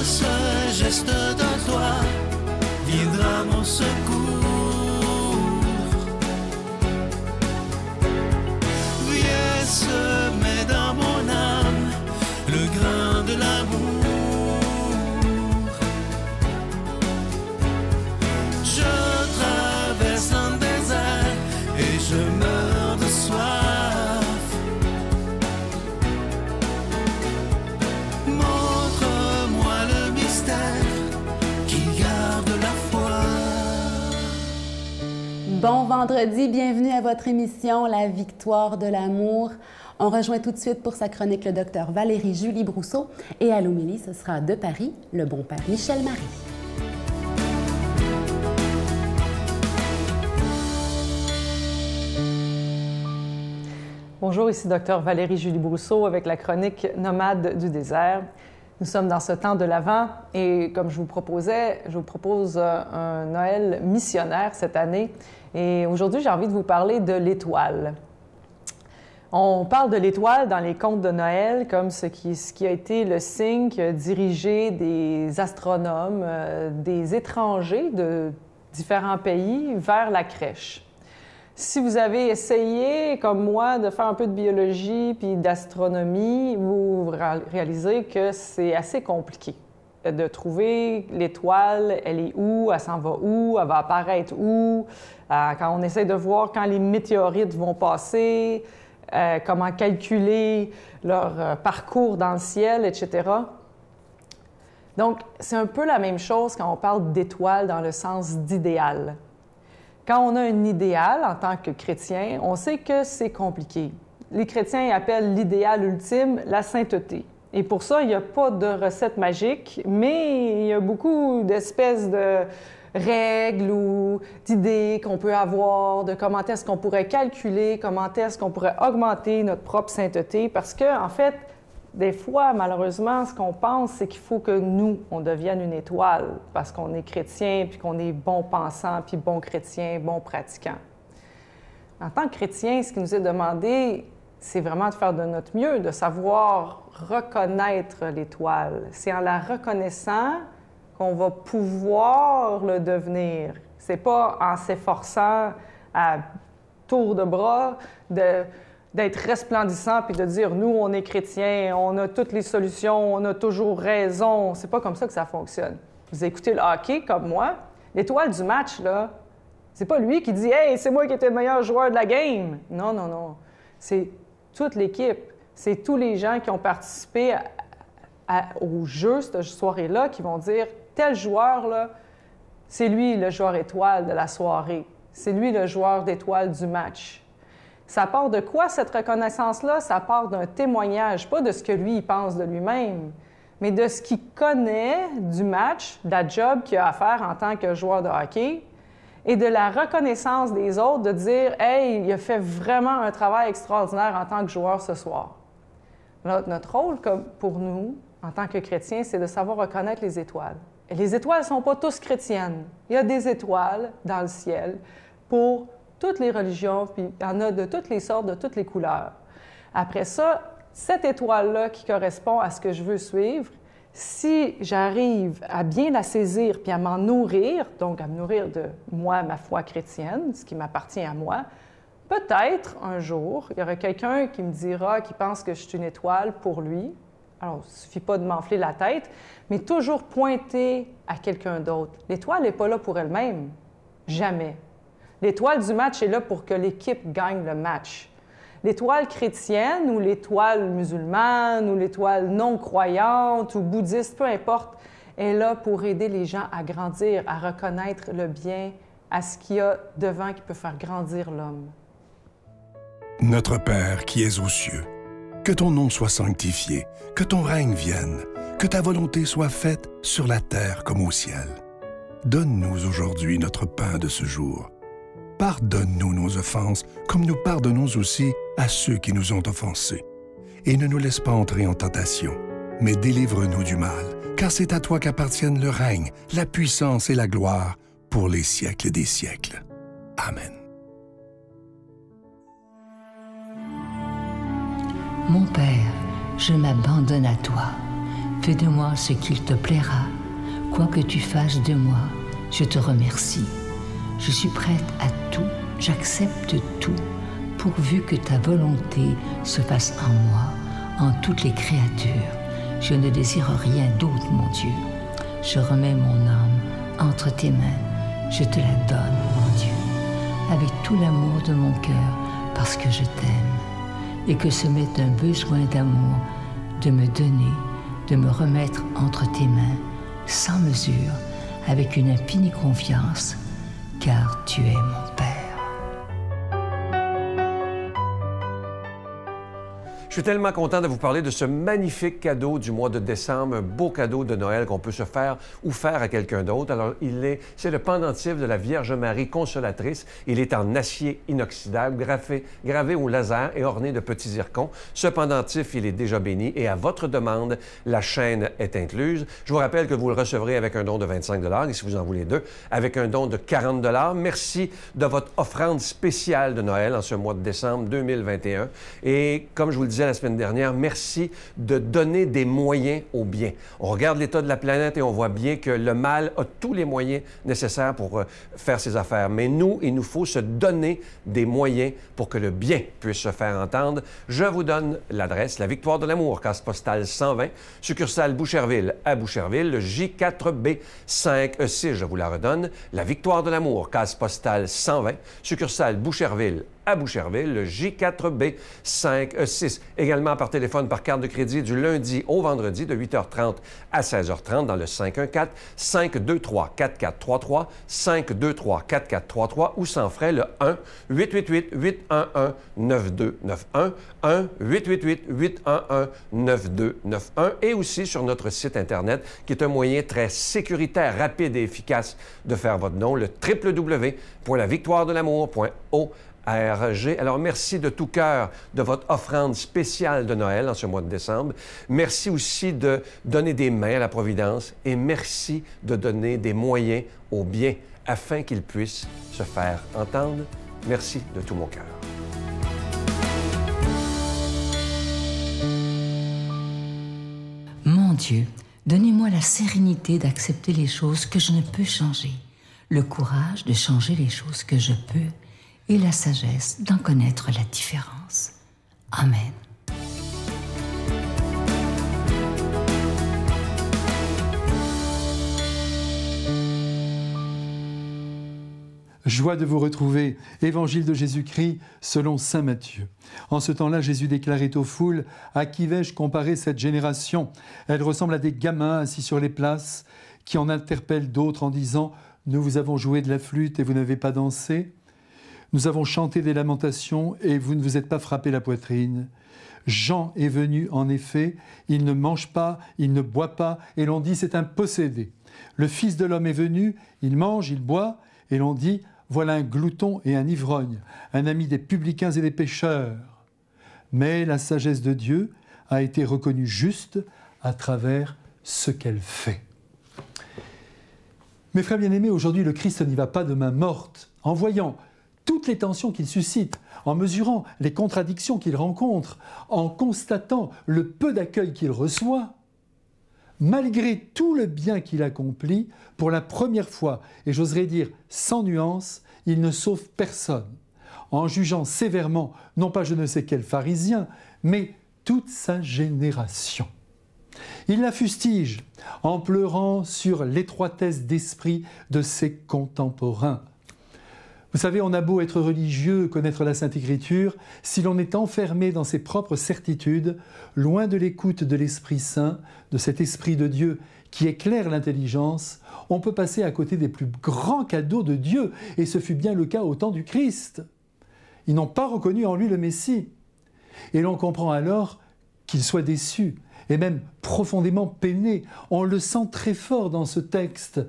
ce geste de toi viendra mon secours. Viens semer dans mon âme le grain de l'amour. Je traverse un désert et je meurs de soif. Montre-moi le mystère qui garde la foi. Bon vendredi, bienvenue à votre émission La Victoire de l'amour. On rejoint tout de suite pour sa chronique le docteur Valérie-Julie Brousseau et à l'homélie, ce sera de Paris, le bon père Michel Marie. Bonjour, ici Dr Valérie-Julie Brousseau avec la chronique Nomade du désert. Nous sommes dans ce temps de l'Avent et comme je vous propose un Noël missionnaire cette année. Et aujourd'hui, j'ai envie de vous parler de l'étoile. On parle de l'étoile dans les contes de Noël comme ce qui a été le signe qui a dirigé des astronomes, des étrangers de différents pays vers la crèche. Si vous avez essayé, comme moi, de faire un peu de biologie puis d'astronomie, vous réalisez que c'est assez compliqué de trouver l'étoile, elle est où, elle s'en va où, elle va apparaître où, quand on essaie de voir quand les météorites vont passer, comment calculer leur parcours dans le ciel, etc. Donc, c'est un peu la même chose quand on parle d'étoile dans le sens d'idéal. Quand on a un idéal en tant que chrétien, on sait que c'est compliqué. Les chrétiens appellent l'idéal ultime la sainteté. Et pour ça, il n'y a pas de recette magique, mais il y a beaucoup d'espèces de règles ou d'idées qu'on peut avoir de comment est-ce qu'on pourrait calculer, comment est-ce qu'on pourrait augmenter notre propre sainteté, parce que, en fait, des fois, malheureusement, ce qu'on pense, c'est qu'il faut que nous, on devienne une étoile parce qu'on est chrétien, puis qu'on est bon pensant, puis bon chrétien, bon pratiquant. En tant que chrétien, ce qui nous est demandé, c'est vraiment de faire de notre mieux, de savoir reconnaître l'étoile. C'est en la reconnaissant qu'on va pouvoir le devenir. C'est pas en s'efforçant à tour de bras d'être resplendissant puis de dire « nous, on est chrétiens, on a toutes les solutions, on a toujours raison ». C'est pas comme ça que ça fonctionne. Vous écoutez le hockey comme moi, l'étoile du match, là, c'est pas lui qui dit « hey, c'est moi qui étais le meilleur joueur de la game ». Non, non, non. C'est toute l'équipe. C'est tous les gens qui ont participé au jeu cette soirée-là qui vont dire « tel joueur, là, c'est lui le joueur étoile de la soirée. C'est lui le joueur d'étoile du match ». Ça part de quoi, cette reconnaissance-là? Ça part d'un témoignage, pas de ce que lui, il pense de lui-même, mais de ce qu'il connaît du match, de la job qu'il a à faire en tant que joueur de hockey, et de la reconnaissance des autres, de dire « hey, il a fait vraiment un travail extraordinaire en tant que joueur ce soir ». Notre rôle, comme pour nous, en tant que chrétiens, c'est de savoir reconnaître les étoiles. Et les étoiles ne sont pas tous chrétiennes. Il y a des étoiles dans le ciel pour toutes les religions, puis il y en a de toutes les sortes, de toutes les couleurs. Après ça, cette étoile-là qui correspond à ce que je veux suivre, si j'arrive à bien la saisir puis à m'en nourrir, donc à me nourrir de moi, ma foi chrétienne, ce qui m'appartient à moi, peut-être un jour, il y aura quelqu'un qui me dira qu'il pense que je suis une étoile pour lui. Alors, il ne suffit pas de m'enfler la tête, mais toujours pointer à quelqu'un d'autre. L'étoile n'est pas là pour elle-même. Jamais. L'étoile du match est là pour que l'équipe gagne le match. L'étoile chrétienne ou l'étoile musulmane ou l'étoile non-croyante ou bouddhiste, peu importe, est là pour aider les gens à grandir, à reconnaître le bien, à ce qu'il y a devant qui peut faire grandir l'homme. Notre Père qui es aux cieux, que ton nom soit sanctifié, que ton règne vienne, que ta volonté soit faite sur la terre comme au ciel. Donne-nous aujourd'hui notre pain de ce jour. Pardonne-nous nos offenses, comme nous pardonnons aussi à ceux qui nous ont offensés. Et ne nous laisse pas entrer en tentation, mais délivre-nous du mal, car c'est à toi qu'appartiennent le règne, la puissance et la gloire pour les siècles des siècles. Amen. Mon Père, je m'abandonne à toi. Fais de moi ce qu'il te plaira. Quoi que tu fasses de moi, je te remercie. Je suis prête à tout, j'accepte tout, pourvu que ta volonté se fasse en moi, en toutes les créatures. Je ne désire rien d'autre, mon Dieu. Je remets mon âme entre tes mains. Je te la donne, mon Dieu, avec tout l'amour de mon cœur, parce que je t'aime, et que ce m'est un besoin d'amour de me donner, de me remettre entre tes mains, sans mesure, avec une infinie confiance, car tu es mon Père. Je suis tellement content de vous parler de ce magnifique cadeau du mois de décembre, un beau cadeau de Noël qu'on peut se faire ou faire à quelqu'un d'autre. Alors, c'est le pendentif de la Vierge Marie consolatrice. Il est en acier inoxydable, gravé au laser et orné de petits zircons. Ce pendentif, il est déjà béni et à votre demande, la chaîne est incluse. Je vous rappelle que vous le recevrez avec un don de 25 $ et si vous en voulez deux, avec un don de 40 $. Merci de votre offrande spéciale de Noël en ce mois de décembre 2021. Et comme je vous le disais la semaine dernière, merci de donner des moyens au bien. On regarde l'état de la planète et on voit bien que le mal a tous les moyens nécessaires pour faire ses affaires. Mais nous, il nous faut se donner des moyens pour que le bien puisse se faire entendre. Je vous donne l'adresse, la Victoire de l'Amour, case postale 120, succursale Boucherville à Boucherville, le J4B5E6, je vous la redonne, la Victoire de l'Amour, case postale 120, succursale Boucherville à Boucherville, le J4B5E6. Également par téléphone, par carte de crédit du lundi au vendredi de 8h30 à 16h30 dans le 514-523-4433, 523-4433 ou sans frais le 1-888-811-9291, 1-888-811-9291 et aussi sur notre site Internet qui est un moyen très sécuritaire, rapide et efficace de faire votre don, le www.lavictoiredelamour.org. Alors, merci de tout cœur de votre offrande spéciale de Noël en ce mois de décembre. Merci aussi de donner des mains à la Providence et merci de donner des moyens au bien afin qu'il puisse se faire entendre. Merci de tout mon cœur. Mon Dieu, donnez-moi la sérénité d'accepter les choses que je ne peux changer, le courage de changer les choses que je peux, et la sagesse d'en connaître la différence. Amen. Joie de vous retrouver. Évangile de Jésus-Christ selon saint Matthieu. En ce temps-là, Jésus déclarait aux foules « À qui vais-je comparer cette génération ? Elle ressemble à des gamins assis sur les places qui en interpellent d'autres en disant « Nous vous avons joué de la flûte et vous n'avez pas dansé ? Nous avons chanté des lamentations et vous ne vous êtes pas frappé la poitrine. Jean est venu, en effet, il ne mange pas, il ne boit pas, et l'on dit c'est un possédé. Le Fils de l'homme est venu, il mange, il boit, et l'on dit voilà un glouton et un ivrogne, un ami des publicains et des pécheurs. Mais la sagesse de Dieu a été reconnue juste à travers ce qu'elle fait. » Mes frères bien-aimés, aujourd'hui le Christ n'y va pas de main morte, en voyant toutes les tensions qu'il suscite, en mesurant les contradictions qu'il rencontre, en constatant le peu d'accueil qu'il reçoit, malgré tout le bien qu'il accomplit, pour la première fois, et j'oserais dire sans nuance, il ne sauve personne, en jugeant sévèrement, non pas je ne sais quel pharisien, mais toute sa génération. Il la fustige en pleurant sur l'étroitesse d'esprit de ses contemporains. Vous savez, on a beau être religieux, connaître la Sainte Écriture, si l'on est enfermé dans ses propres certitudes, loin de l'écoute de l'Esprit Saint, de cet Esprit de Dieu qui éclaire l'intelligence, on peut passer à côté des plus grands cadeaux de Dieu, et ce fut bien le cas au temps du Christ. Ils n'ont pas reconnu en lui le Messie. Et l'on comprend alors qu'ils soient déçus, et même profondément peinés. On le sent très fort dans ce texte,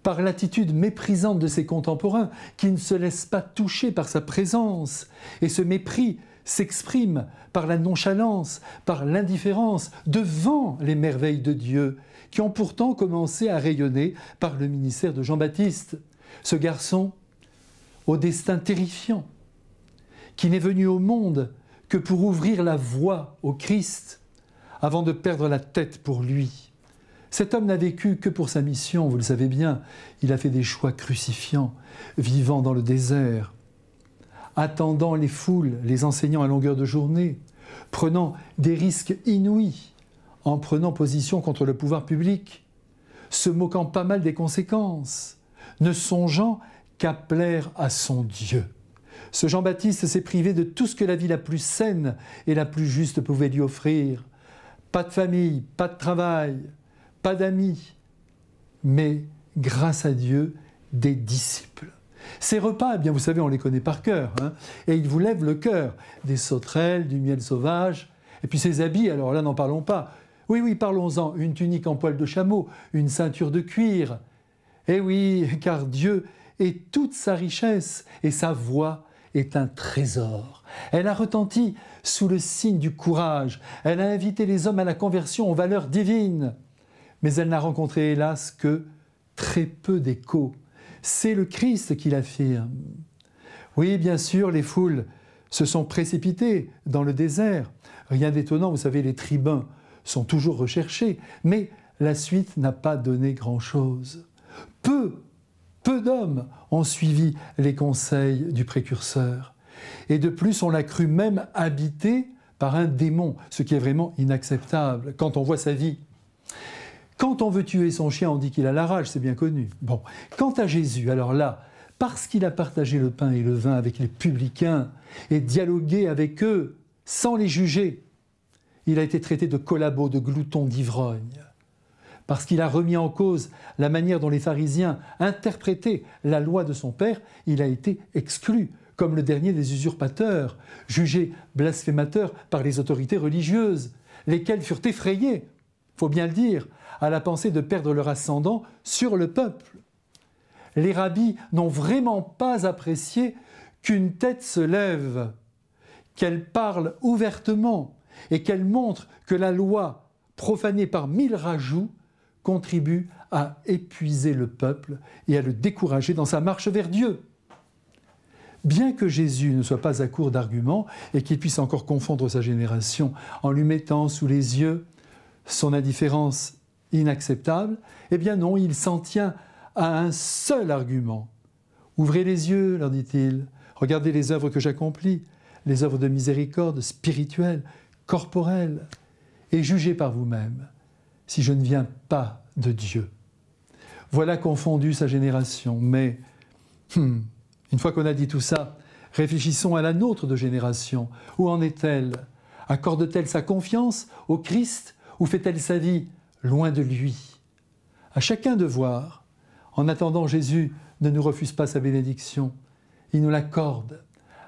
par l'attitude méprisante de ses contemporains, qui ne se laissent pas toucher par sa présence. Et ce mépris s'exprime par la nonchalance, par l'indifférence devant les merveilles de Dieu, qui ont pourtant commencé à rayonner par le ministère de Jean-Baptiste. Ce garçon, au destin terrifiant, qui n'est venu au monde que pour ouvrir la voie au Christ, avant de perdre la tête pour lui. Cet homme n'a vécu que pour sa mission, vous le savez bien. Il a fait des choix crucifiants, vivant dans le désert, attendant les foules, les enseignant à longueur de journée, prenant des risques inouïs, en prenant position contre le pouvoir public, se moquant pas mal des conséquences, ne songeant qu'à plaire à son Dieu. Ce Jean-Baptiste s'est privé de tout ce que la vie la plus saine et la plus juste pouvait lui offrir. Pas de famille, pas de travail, pas d'amis, mais grâce à Dieu, des disciples. Ces repas, eh bien, vous savez, on les connaît par cœur, hein, et ils vous lèvent le cœur. Des sauterelles, du miel sauvage, et puis ces habits, alors là, n'en parlons pas. Oui, parlons-en, une tunique en poil de chameau, une ceinture de cuir. Eh oui, car Dieu est toute sa richesse, et sa voix est un trésor. Elle a retenti sous le signe du courage. Elle a invité les hommes à la conversion aux valeurs divines. Mais elle n'a rencontré, hélas, que très peu d'écho. C'est le Christ qui l'affirme. Oui, bien sûr, les foules se sont précipitées dans le désert. Rien d'étonnant, vous savez, les tribuns sont toujours recherchés. Mais la suite n'a pas donné grand-chose. Peu d'hommes ont suivi les conseils du précurseur. Et de plus, on l'a cru même habité par un démon, ce qui est vraiment inacceptable quand on voit sa vie. Quand on veut tuer son chien, on dit qu'il a la rage, c'est bien connu. Bon, quant à Jésus, alors là, parce qu'il a partagé le pain et le vin avec les publicains et dialogué avec eux sans les juger, il a été traité de collabo, de glouton, d'ivrogne. Parce qu'il a remis en cause la manière dont les pharisiens interprétaient la loi de son Père, il a été exclu, comme le dernier des usurpateurs, jugé blasphémateur par les autorités religieuses, lesquelles furent effrayées, il faut bien le dire, à la pensée de perdre leur ascendant sur le peuple. Les rabbis n'ont vraiment pas apprécié qu'une tête se lève, qu'elle parle ouvertement et qu'elle montre que la loi, profanée par 1000 rajouts, contribue à épuiser le peuple et à le décourager dans sa marche vers Dieu. Bien que Jésus ne soit pas à court d'arguments et qu'il puisse encore confondre sa génération en lui mettant sous les yeux son indifférence inacceptable, eh bien non, il s'en tient à un seul argument. « Ouvrez les yeux, leur dit-il, regardez les œuvres que j'accomplis, les œuvres de miséricorde spirituelle, corporelle, et jugez par vous-même si je ne viens pas de Dieu. » Voilà confondu sa génération, mais une fois qu'on a dit tout ça, réfléchissons à la nôtre de génération. Où en est-elle? Accorde-t-elle sa confiance au Christ ou fait-elle sa vie loin de lui? À chacun de voir. En attendant, Jésus ne nous refuse pas sa bénédiction. Il nous l'accorde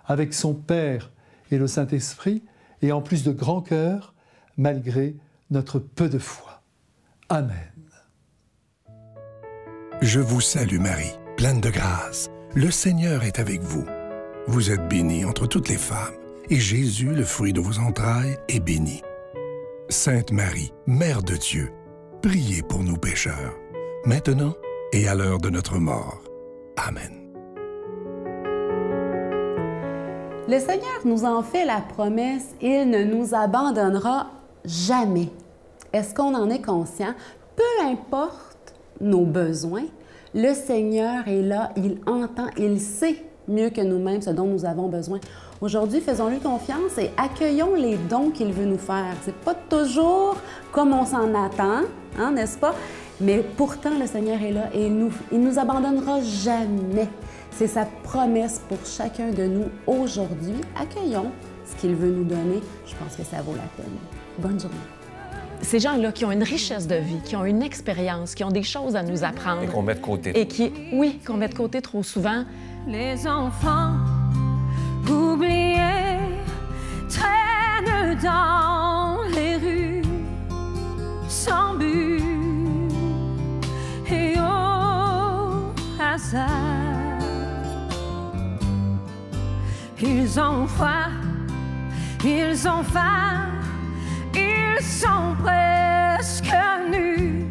avec son Père et le Saint-Esprit, et en plus de grand cœur, malgré notre peu de foi. Amen. Je vous salue Marie, pleine de grâce. Le Seigneur est avec vous. Vous êtes bénie entre toutes les femmes, et Jésus, le fruit de vos entrailles, est béni. Sainte Marie, Mère de Dieu, priez pour nous pécheurs, maintenant et à l'heure de notre mort. Amen. Le Seigneur nous en fait la promesse, il ne nous abandonnera jamais. Est-ce qu'on en est conscient? Peu importe nos besoins, le Seigneur est là, il entend, il sait mieux que nous-mêmes ce dont nous avons besoin. Aujourd'hui, faisons-lui confiance et accueillons les dons qu'il veut nous faire. C'est pas toujours comme on s'en attend, hein, n'est-ce pas? Mais pourtant, le Seigneur est là et il nous abandonnera jamais. C'est sa promesse pour chacun de nous aujourd'hui. Accueillons ce qu'il veut nous donner. Je pense que ça vaut la peine. Bonne journée. Ces gens-là qui ont une richesse de vie, qui ont une expérience, qui ont des choses à nous apprendre. Et qu'on met de côté. Et qu'on met de côté trop souvent. Les enfants oubliés traînent dans les rues sans but et au hasard. Ils ont froid, ils ont faim, ils sont presque nus.